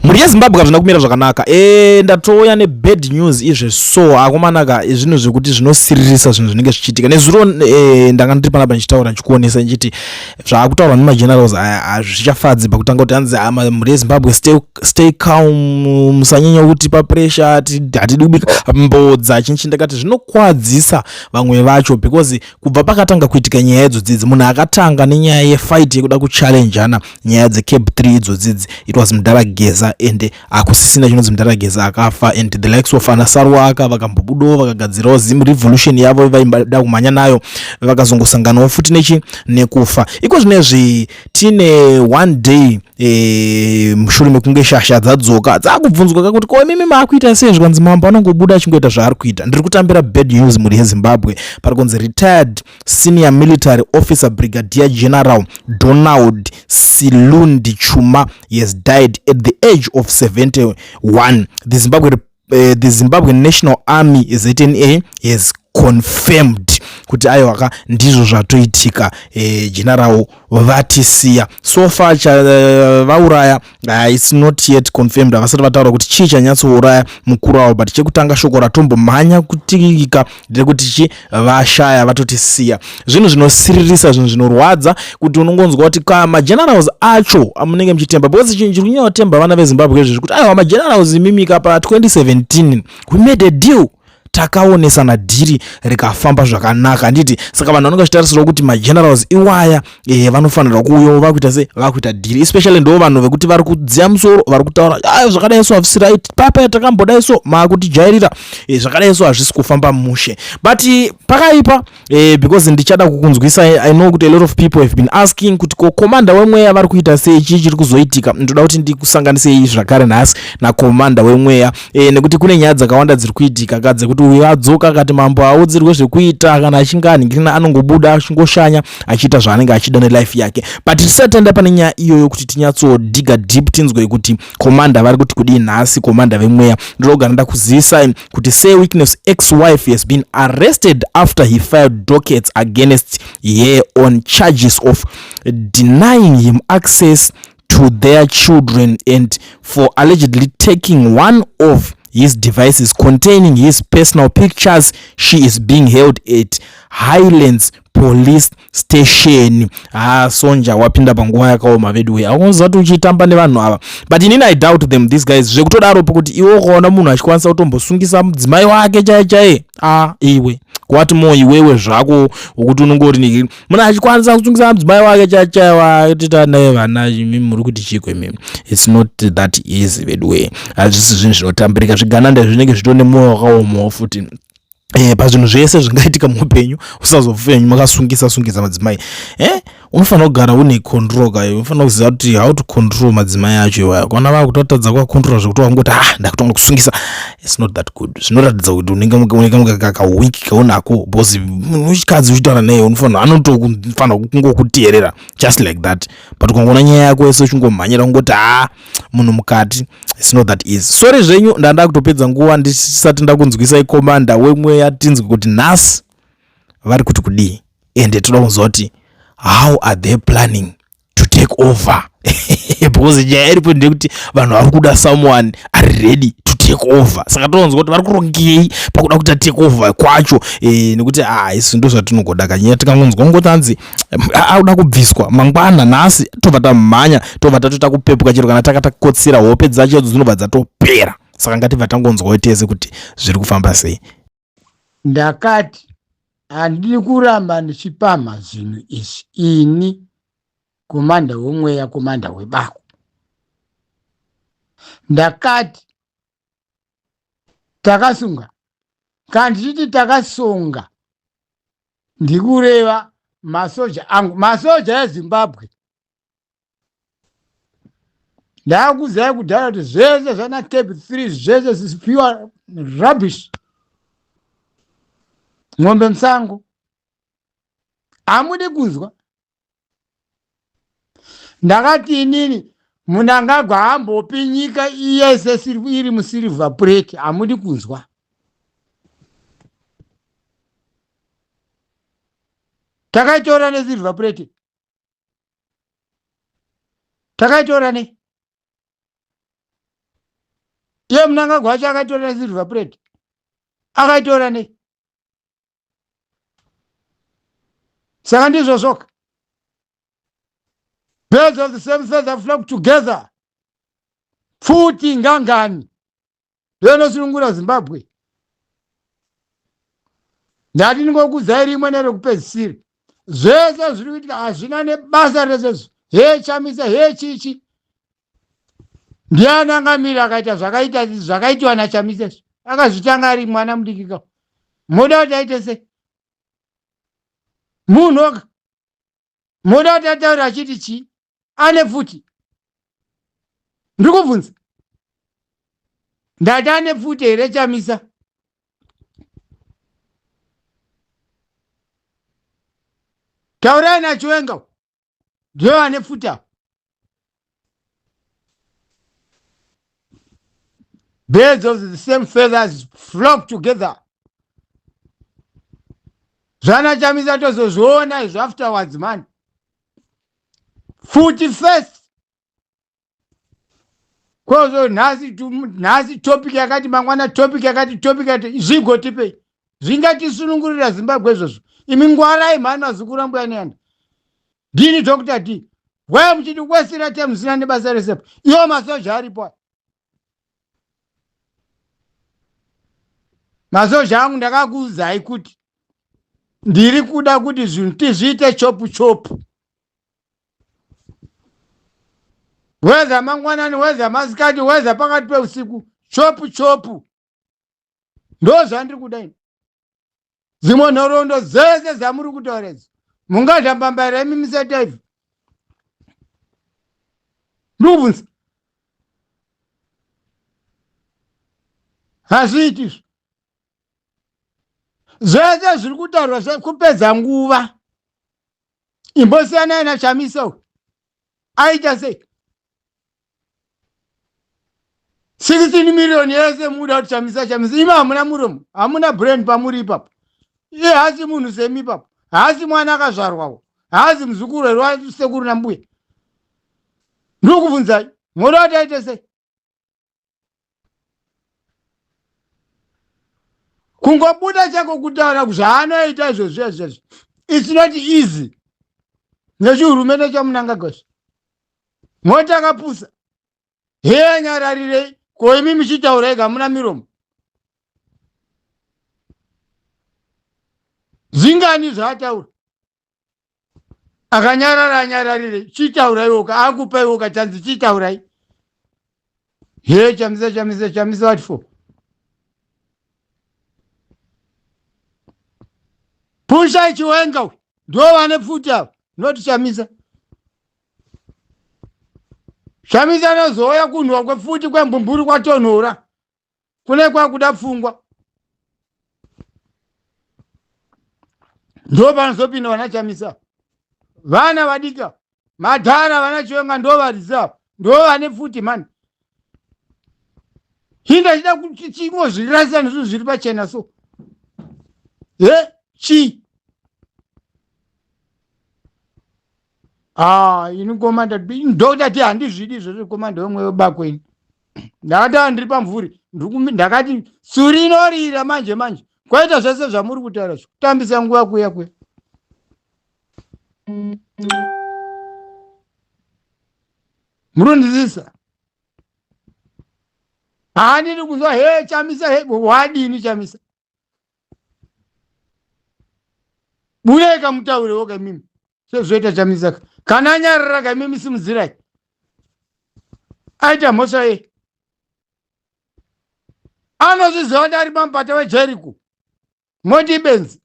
muri yeZimbabwe hazvina kumira zvakanaka. Ndatouya nebad news izve so akomanaka zvinhu zvekuti zvinosiririsa zvinhu zvinenge zvichiitika nezuro. Ndanga ndiri panapa ndichitaura ndichikuonesa ndichiti zvaakutaurwa nemagenerals hazvichafadzi pakutanga kuti hanzi muri yeZimbabwe stay calm, musanyanya kuti papressure, hatidi kubika mbodza chinchi. Ndakati zvinokwadzisa vamwe vacho because kubva pakatanga kuitika nyaya idzodzidzi munhu akatanga nenyaya yefight yekuda kuchallengeana nyaya dzeCAP 3 idzodzidzi it was Mdarageza, ende akusisina chinonzi Mdarageza akafa, and the likes of Anasarwaka vakambobudawo vakagadzirawo Zim revolution yavo vaida kumhanya nayo vakazongosanganawo futi nekufa. Iko zvinezvi tine one day mushure mekunge shasha dzadzoka dzakubvunzwa kuti ko mimi maakuita sei zvanzi mambo anongobuda achingoita zvaari kuita. Ndiri kutambira bad news muri yeZimbabwe parikunzi retired senior military officer Brigadier General Donald Silundi Chuma has died at the age of 71. The Zimbabwe National Army ZNA has confirmed kuti aiwaka ndizvo zvatoitika. General vatisiya so far vauraya it's not yet confirmed. Havasati vataura kuti chii chanyatsouraya mukuru wavo, but chekutanga shoko ratombomhanya kutikika ndekuti vashaya vatotisiya. Zvinhu zvinosiririsa, zvinhu zvinorwadza kuti unongonzwa kuti magenerals acho amunenge muchitemba, because chinhu kunyaotemba vana veZimbabwe izvi kuti aiwa magenerals mimika pa 2017 we made a deal, takaonesana dhiri rikafamba zvakanaka. Nditi saka vanhu vanonga vachitarisirwa kuti magenerals iwaya vanofanirwa kuuyawo vakuita sei, vakuita dhiri, especially ndo vanhu vekuti vari kudziya musoro, vari kutaura zvakadai so havisi right, papa takambodai so maakutijairira zvakadai so hazvisi kufamba mushe. But pakaipa because ndichada kukunzwisa, I know kuti a lot of people have been asking kuti komanda wemweya vari kuita sei, chii chiri kuzoitika. Ndoda kuti ndikusanganise izvi zvakare nhasi nakomanda wemweya nekuti kune nyaya dzakawanda dziri kuitika kadze kuti uyo adzoka akati mambo audzirwe zvekuita, kana achinge aningirina anongobuda achingoshanya achiita zvaanenge achida nelife yake. But tisatenda pane nyaya iyoyo kuti tinyatsodiga deep tinzwe kuti komanda vari kuti kudii nhasi, komanda vemweya. Ndinogara ndakuzivisa kuti say Witness ex-wife has been arrested after he filed dockets against her on charges of denying him access to their children and for allegedly taking one of his devices containing his personal pictures. She is being held at Highlands Police Station. Sonja wapinda panguva yakaoma vedwe akonzati uchitamba nevanhu ava, but inini I doubt them these guys. Zvekutodaro pokuti iwo ukaona munhu achikwanisa kutombosungisa mudzimai wake chaiye iwe kwati mo iwewe zvako ukuti unongori munhu achikwanisa kusungisa mudzimai wake chaiye watita naye vana imi muri kuti chikwe mimi. It's not that easy vedwe, hazvisi zvinhu zvinotambirika. Zvigananda zvinenge zvitone moyo wakaomawo futi pazvinhu zvese zvingaitika muupenyu usazofenyu makasungisa madzimai. Unofanira kugara une control kayo, unofanira kuziva kuti how to control madzimai acho iwaya. Kana vakutotadza kucontrol zvekuti wangoti ndakutanga kusungisa, it's not that good. Zvinoratidza kuti unenge kakawiki kaunako, because muchikadzi uchitaura naye unofanira anotofanira kungokuteerera just like that. But ukangoona nyaya yako yese uchingomhanyira ungoti munhu mukati, it's not that easy. Sorry zvenyu ndanda kutopedza nguva ndisati ndakunzwisa ikomanda wemweya tinzwe kuti nhasi vari kuti kudii, ende toda kunzwa kuti how are they planning to take over. Because nyaya iripo ndekuti vanhu vari kuda someone are ready to take over. Saka tonzwa kuti vari kurongei pakuda kuita take over kwacho nekuti isi ndo zvatinongoda kanyaya tikangonzwa ngoti hanzi auda kubviswa mangwana, nhasi tobva tamhanya, tobva tatoita kupepuka chero kana takatakotsira hope dzacho dzinobva dzatopera. Saka ngatibva tangonzwawo tese kuti zviri kufamba sei. Ndakati handidi kuramba ndichipamha zvinhu izvi ini komanda wemweya, komanda webako. Ndakati takasunga, kana ndichiti takasonga ndikureva masoja angu, masoja eZimbabwe. Ndakuzai kudhara kuti zvese zvana CAP 3 zvese zisipiwa rubbish, ng'ombe musango. Hamudi kunzwa. Ndakati inini munhu angagwa ambopi nyika yese iri musilver plate, hamudi kunzwa. Takaitora nesilver plate, takaitora ne iye Mnangagwa wacho akatora silver plate akaitora nei? Saka ndizvo zvoka. Birds of the same feather flock together. Futi ngangani ndinosunungura Zimbabwe. Ndati ndingokudzai rimwe nerekupedzisira, zvese zviri kuitika hazvina nebasa rezvezvo. He Chamisa, he chichi, ndiani angamira akaita zvakaitwa naChamisa? Akazvitanga ari mwana mudikika. Moda kuti aite sei? Munhu moda kuti ataura achiti chii? Ane futi. Ndiri kubvunza, ndati ane futi here Chamisa? Taurai naChiwenga, ndiye ane futi apa. Birds of the same feathers flock together. Zvana Chamisa tozozviona izvo afterwards man. Futi first. Kozo nhasi topic yakati mangwana topic yakati zvigotipei. Zvingatisunungurira Zimbabwe izvozvo. Imi ngwarai mhana zukura mbuya neanda. Ndini Dr. D. Wewe mchiti kwesira te mzina nebasa resepo. Iyo masoja aripo. Masoja angu ndakakuudzai kuti ndiri kuda kuti zvinhu tizviite chopu chopu. Weza mangwanani, weza masikati, weza pakati peusiku, chopu chopu. Ndo zvandiri kuda ini. Dzimwe nhoroondo dzese dzamuri kutaura idzi mungatambambaira imi miseta izvi. Ndikubvunza, hazviiti izvo. Zvese zviri kutaurwa zvekupedza nguva. Imbosiyanai naChamisa uyu. Aita sei? 16 million yese muda kuti Chamisa. Ima hamuna muromo, hamuna brain pamuri ipapo. Iye hasi munhu semi ipapo, hasi mwana akazvarwawo, hasi muzukuru wasekuru nambuya. Ndiri kubvunzai, moda kuti aite sei? Kungobuda chako kutaura zvaanoita izvozvo. It's not easy. Nechihurumende chaMnangagwa. Moti akapusa. He nyararirei, ko imi muchitaura ega hamuna miromo. Zvingani zvaataura? Akanyarara anyararire, chitaurai woga, akupai woga chanzi chitaurai. He Chamisa what for? Pusha Chiwenga, ndo vane futi ava, not Chamisa. Chamisa anozouya kunhwa kwefuti kwembumburi kwatonhora. Kune kwakuda pfungwa. Ndo panozopinda vana Chamisa. Vana vadika, madhara vana Chiwenga ndo variza, ndo vane futi mani. Hinda chida kuti chingozvirasa nezvinhu zviri pachena so. Chi? Ini komanda ndokuti ti handizvidi izvozvo komanda wemwe webakweni. Ndakati ndiri pamvuri, ndakati suri inorira manje. Kwaita zvese zvamuri kutaura zvo, kutambisa nguva kuya. Murundizisa. Handiri kuzwa he Chamisa, wadini Chamisa? Bureka mutaure woga mimi. Sezvoita Chamisa. Kana nyarara ka mimi simuzirai. Aita mhosva ye. Anozviziva kuti ari pamupata weJeriko. Moti Benzi.